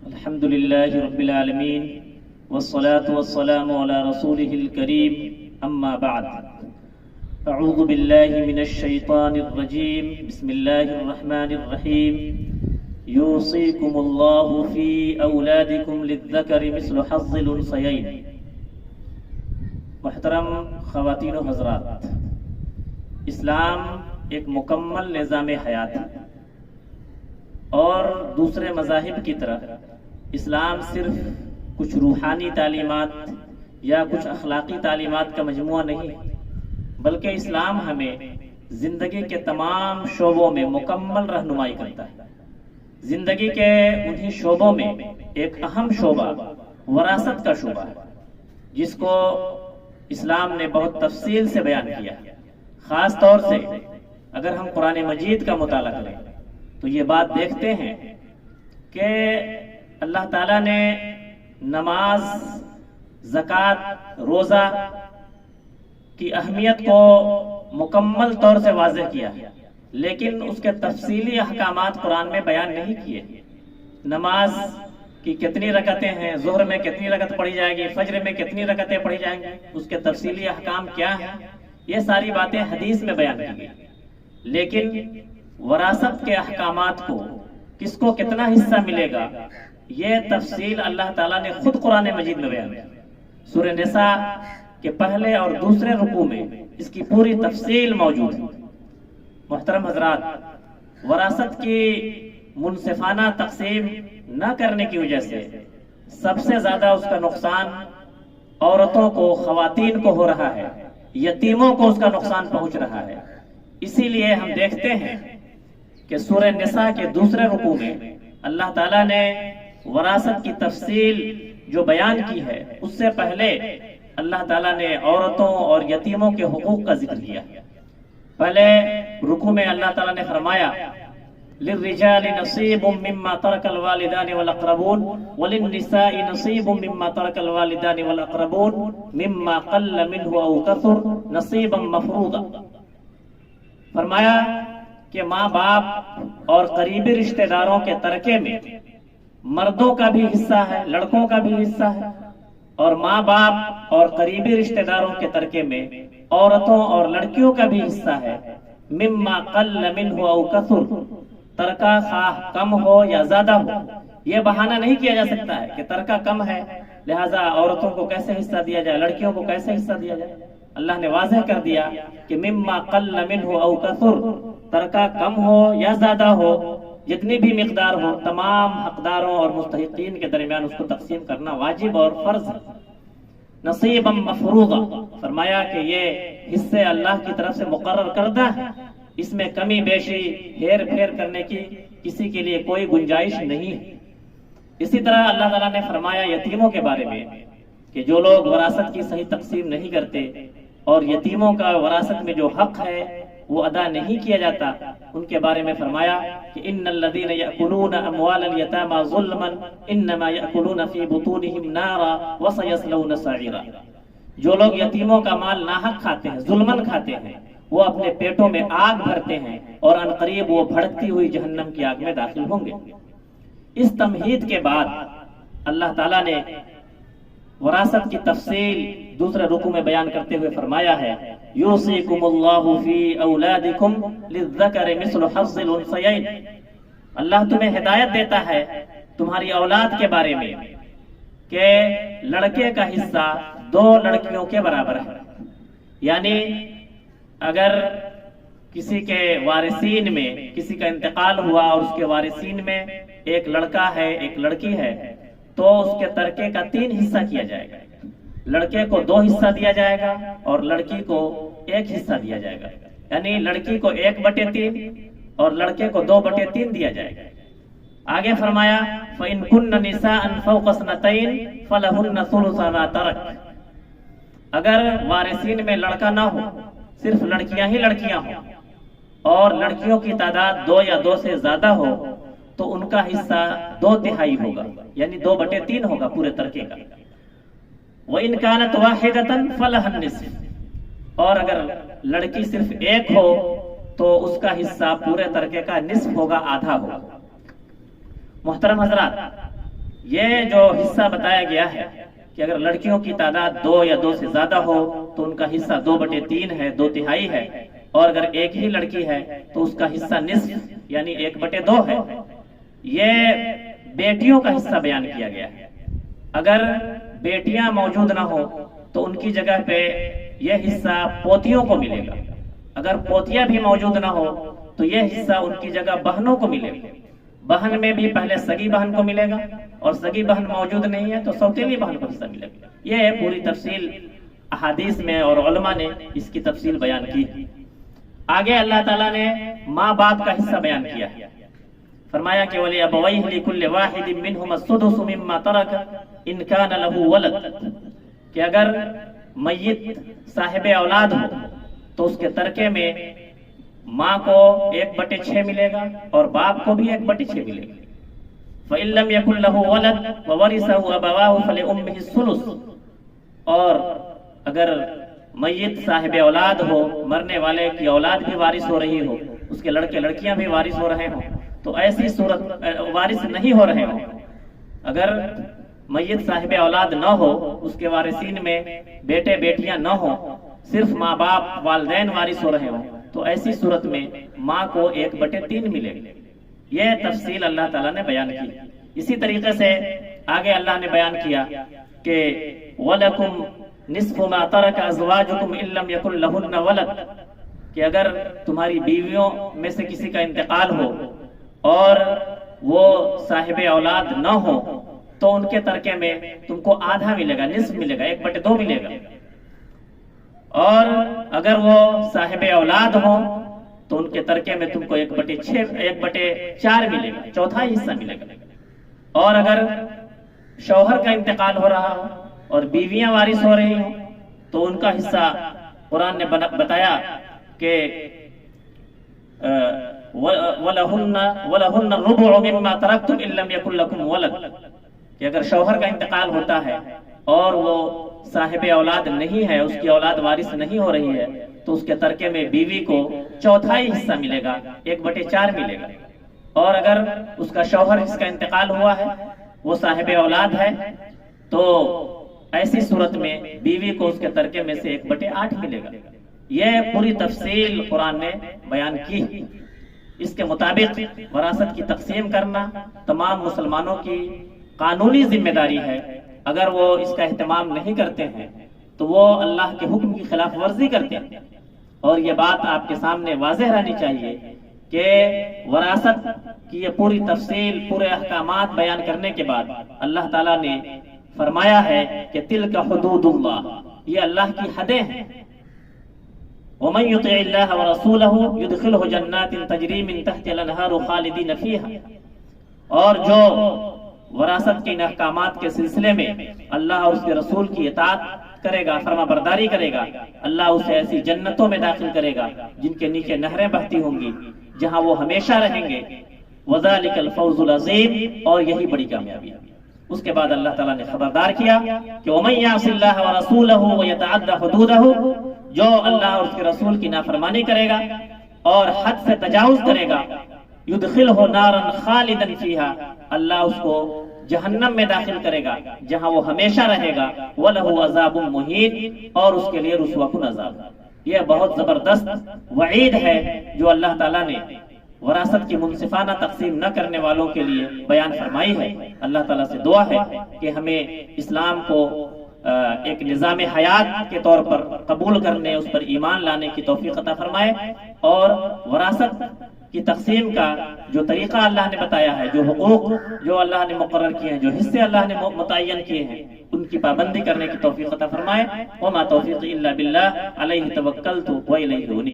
الحمد لله رب العالمين والصلاة والسلام على رسوله الكريم أما بعد أعوذ بالله من الشيطان الرجيم بسم الله الرحمن الرحيم يوصيكم الله في أولادكم للذكر مثل حظ الأنثيين. محترم خواتین و حضرات، اسلام ایک مکمل نظام حیات ہے اور دوسرے مذاہب کی طرح اسلام صرف کچھ روحانی تعلیمات یا کچھ اخلاقی تعلیمات کا مجموعہ نہیں، بلکہ اسلام ہمیں زندگی کے تمام شعبوں میں مکمل رہنمائی کرتا ہے. زندگی کے انہی شعبوں میں ایک اہم شعبہ وراثت کا شعبہ ہے، جس کو اسلام نے بہت تفصیل سے بیان کیا ہے. خاص طور سے اگر ہم قرآن مجید کا مطالعہ کریں تو یہ بات دیکھتے ہیں کہ اللہ تعالیٰ نے نماز، زکوٰۃ، روزہ کی اہمیت کو مکمل طور سے واضح کیا ہے، لیکن اس کے تفصیلی احکامات قرآن میں بیان نہیں کیے. نماز کی کتنی رکعتیں ہیں، ظہر میں کتنی رکعت پڑھی جائے گی، فجر میں کتنی رکعتیں پڑھی جائیں گی، اس کے تفصیلی احکام کیا ہیں، یہ ساری باتیں حدیث میں بیان کی گئی. لیکن وراثت کے احکامات کو کس کو کتنا حصہ ملے گا، یہ تفصیل اللہ تعالیٰ نے خود قرآن مجید میں بیان کی. سورہ نساء کے پہلے اور دوسرے رکوع میں اس کی پوری تفصیل موجود ہے. محترم حضرات، وراثت کی منصفانہ تقسیم نہ کرنے کی وجہ سے سب سے زیادہ اس کا نقصان عورتوں کو، خواتین کو ہو رہا ہے، یتیموں کو اس کا نقصان پہنچ رہا ہے. اسی لیے ہم دیکھتے ہیں کہ سورہ نساء کے دوسرے رکوع میں اللہ تعالیٰ نے وراثت کی تفصیل جو بیان کی ہے، اس سے پہلے اللہ تعالیٰ نے عورتوں اور یتیموں کے حقوق کا ذکر کیا. پہلے رکوع میں اللہ تعالیٰ نے فرمایا للرجال نصیب مما ترک الوالدان والاقربون وللنساء نصیب مما ترک الوالدان والاقربون مما قل منه او کثر نصیبا مفروضا. فرمایا کہ ماں باپ اور قریبی رشتہ داروں کے ترکے میں مردوں کا بھی حصہ ہے، لڑکوں کا بھی حصہ ہے، اور ماں باپ اور قریبی رشتہ داروں کے ترکے میں عورتوں اور لڑکیوں کا بھی حصہ ہے. مما قل منه او کثر، ترکہ خواہ کم ہو یا زیادہ ہو. یہ بہانہ نہیں کیا جا سکتا ہے کہ ترکہ کم ہے لہذا عورتوں کو کیسے حصہ دیا جائے، لڑکیوں کو کیسے حصہ دیا جائے. اللہ نے واضح کر دیا کہ مما قل منه او کثر، ترکہ کم ہو یا زیادہ ہو، جتنی بھی مقدار ہو، تمام حقداروں اور مستحقین کے درمیان اس کو تقسیم کرنا واجب اور فرض ہے. نصیبا مفروضا، فرمایا کہ یہ حصے اللہ کی طرف سے مقرر کردہ ہے، اس میں کمی بیشی، ہیر پھیر کرنے کی کسی کے لیے کوئی گنجائش نہیں ہے. اسی طرح اللہ تعالیٰ نے فرمایا یتیموں کے بارے میں کہ جو لوگ وراثت کی صحیح تقسیم نہیں کرتے اور یتیموں کا وراثت میں جو حق ہے وہ ادا نہیں کیا جاتا، ان کے بارے میں فرمایا کہ ان الذين ياكلون اموال اليتامى ظلما انما ياكلون في بطونهم نارا وسيصلون سعيرا. جو لوگ یتیموں کا مال ناحق کھاتے ہیں، ظلمن کھاتے ہیں، وہ اپنے پیٹوں میں آگ بھرتے ہیں اور عنقریب وہ بھڑکتی ہوئی جہنم کی آگ میں داخل ہوں گے. اس تمہید کے بعد اللہ تعالیٰ نے وراثت کی تفصیل دوسرے رکوع میں بیان کرتے ہوئے فرمایا ہے یوصیکم اللہ فی اولادکم للذکر مثل حظ الانثیین. اللہ تمہیں ہدایت دیتا ہے تمہاری اولاد کے بارے میں کہ لڑکے کا حصہ 2 لڑکیوں کے برابر ہے. یعنی اگر کسی کے وارثین میں کسی کا انتقال ہوا اور اس کے وارثین میں ایک لڑکا ہے ایک لڑکی ہے تو اس کے ترکے کا 3 حصہ کیا جائے گا. لڑکے کو 2 حصہ دیا جائے گا اور لڑکی کو 1 حصہ دیا جائے گا. یعنی لڑکی کو 1/3 اور لڑکے کو 2/3 دیا جائے گا. آگے فرمایا فَإِن كُنَّ نِسَاءً فَوْقَ اثْنَتَيْنِ فَلَهُنَّ ثُلُثَ مَا تَرَكَ. اگر وارثین میں لڑکا نہ ہو، صرف لڑکیاں ہی لڑکیاں ہوں اور لڑکیوں کی تعداد 2 یا 2 سے زیادہ ہو تو ان کا حصہ 2/3 ہوگا، یعنی 2/3 ہوگا پورے ترکے کا. وَإِنْ كَانَتْ وَاحِدَةً فَلَهَا النِّصْفُ. اور اگر لڑکی صرف 1 ہو تو اس کا حصہ پورے ترکے کا نصف ہوگا، آدھا ہوگا. محترم حضرات، یہ جو حصہ بتایا گیا ہے کہ اگر لڑکیوں کی تعداد 2 یا 2 سے زیادہ ہو تو ان کا حصہ 2/3 ہے، 2/3 ہے، اور اگر ایک ہی لڑکی ہے تو اس کا حصہ نصف یعنی 1/2 ہے۔ یہ بیٹیوں کا حصہ بیان کیا گیا ہے۔ اگر بیٹیاں موجود نہ ہو تو ان کی جگہ پہ یہ حصہ پوتیوں کو ملے گا۔ اگر پوتیاں بھی موجود نہ ہو تو یہ حصہ ان کی جگہ بہنوں کو ملے گا۔ بہن میں بھی پہلے سگی بہن کو ملے گا، اور سگی بہن موجود نہیں ہے تو سوتیلی بہن کو حصہ ملے گا۔ یہ پوری تفصیل احادیث میں اور علماء نے اس کی تفصیل بیان کی۔ آگے اللہ تعالیٰ نے ماں باپ کا حصہ بیان کیا، فرمایا کہ وَلِأَبَوَيْهِ لِكُلِّ وَاحِدٍ مِّنْهُمَا السُّدُسُ مِمَّا تَرَكَ إِنْ كَانَ لَهُ وَلَدٌ، کہ اگر میت صاحب اولاد ہو تو اس کے ترکے میں ماں کو 1/6 ملے گا اور باپ کو بھی 1/6 ملے گا۔ فَإِن لَّمْ يَكُن لَّهُ وَلَدٌ وَوَرِثَهُ أَبَوَاهُ فَلِأُمِّهِ الثُّلُثُ، اور اگر میت صاحب اولاد ہو، مرنے والے کی اولاد بھی وارث ہو رہی ہو، اس کے لڑکے لڑکیاں بھی وارث ہو رہے ہوں، تو ایسی صورت وارث نہیں ہو رہے ہوں۔ اگر میت صاحب اولاد نہ ہو، اس کے وارثین میں بیٹے بیٹیاں نہ ہوں، صرف ماں باپ والدین وارث ہو رہے ہوں، تو ایسی صورت میں ماں کو 1/3 ملے گا۔ یہ تفصیل اللہ تعالیٰ نے بیان کی۔ اسی طریقے سے آگے اللہ نے بیان کیا کہ وَلَكُمْ نِصْفُ مَا تَرَكَ أَزْوَاجُكُمْ إِن لَّمْ يَكُن لَّهُنَّ وَلَدٌ، کہ اگر تمہاری بیویوں میں سے کسی کا انتقال ہو اور وہ صاحب اولاد نہ ہو تو ان کے ترکے میں تم کو آدھا ملے گا، نصف ملے گا، 1/2 ملے گا۔ اور اگر وہ صاحب اولاد ہوں تو ان کے ترکے میں تم کو 1/4 ملے گا، چوتھائی حصہ ملے گا۔ اور اگر شوہر کا انتقال ہو رہا ہو اور بیویاں وارث ہو رہی ہوں تو ان کا حصہ قرآن نے بتایا کہ وَلَهُنَّ الرُّبُعُ مِمَّا تَرَكْتُمْ إِن لَّمْ يَكُن لَّكُمْ وَلَدٌ، کہ اگر شوہر کا انتقال ہوتا ہے اور وہ صاحب اولاد نہیں ہے، اس کی اولاد وارث نہیں ہو رہی ہے، تو اس کے ترکے میں بیوی کو چوتھائی حصہ ملے گا، 1/4 ملے گا۔ اور اگر اس کا شوہر جس کا انتقال ہوا ہے وہ صاحب اولاد ہے تو ایسی صورت میں بیوی کو اس کے ترکے میں سے 1/8 ملے گا۔ یہ پوری تفصیل قرآن نے بیان کی۔ اس کے مطابق وراثت کی تقسیم کرنا تمام مسلمانوں کی قانونی ذمہ داری ہے۔ اگر وہ اس کا اہتمام نہیں کرتے ہیں تو وہ اللہ کے حکم کی خلاف ورزی کرتے ہیں۔ اور یہ بات آپ کے سامنے واضح رہنی چاہیے کہ وراثت کی یہ پوری تفصیل، پورے احکامات بیان کرنے کے بعد اللہ تعالیٰ نے فرمایا ہے کہ تلک حدود اللہ، یہ اللہ کی حدیں ہیں۔ وَمَن يُطِعِ اللَّهَ وَرَسُولَهُ يُدْخِلْهُ جَنَّاتٍ تَجْرِي مِن تَحْتِهَا الْأَنْهَارُ خَالِدِينَ فِيهَا، اور جو وراثت کے احکامات کے سلسلے میں اللہ اور اس کے رسول کی اطاعت کرے گا، فرما برداری کرے گا، اللہ اسے ایسی جنتوں میں داخل کرے گا جن کے نیچے نہریں بہتی ہوں گی، جہاں وہ ہمیشہ رہیں گے۔ وَذَلِكَ الْفَوْزُ الْعَظِيمُ، اور یہی بڑی کامیابی ہے۔ اس کے بعد اللہ تعالیٰ نے خبردار کیا کہ وَمَن يَعْصِ اللَّهَ وَرَسُولَهُ وَيَتَعَدَّ حُدُودَهُ، جو اللہ اور اس کے رسول کی نافرمانی کرے گا اور حد سے تجاوز کرے گا، يُدْخِلْهُ نَارًا خَالِدًا فِيهَا، اللہ اس کو جہنم میں داخل کرے گا جہاں وہ ہمیشہ رہے گا۔ وَلَهُ عَذَابٌ مُّهِينٌ، اور اس کے لیے رسوا کن عذاب۔ یہ بہت زبردست وعید ہے جو اللہ تعالیٰ نے وراثت کی منصفانہ تقسیم نہ کرنے والوں کے لیے بیان فرمائی ہے۔ اللہ تعالیٰ سے دعا ہے کہ ہمیں اسلام کو ایک نظام حیات کے طور پر قبول کرنے، اس پر ایمان لانے کی توفیق عطا فرمائے، اور وراثت کی تقسیم کا جو طریقہ اللہ نے بتایا ہے، جو حقوق جو اللہ نے مقرر کیے ہیں، جو حصے اللہ نے متعین کیے ہیں، ان کی پابندی کرنے کی توفیق عطا فرمائے۔ وما توفیقی الا باللہ، علیہ توکلت و الیہ انیب۔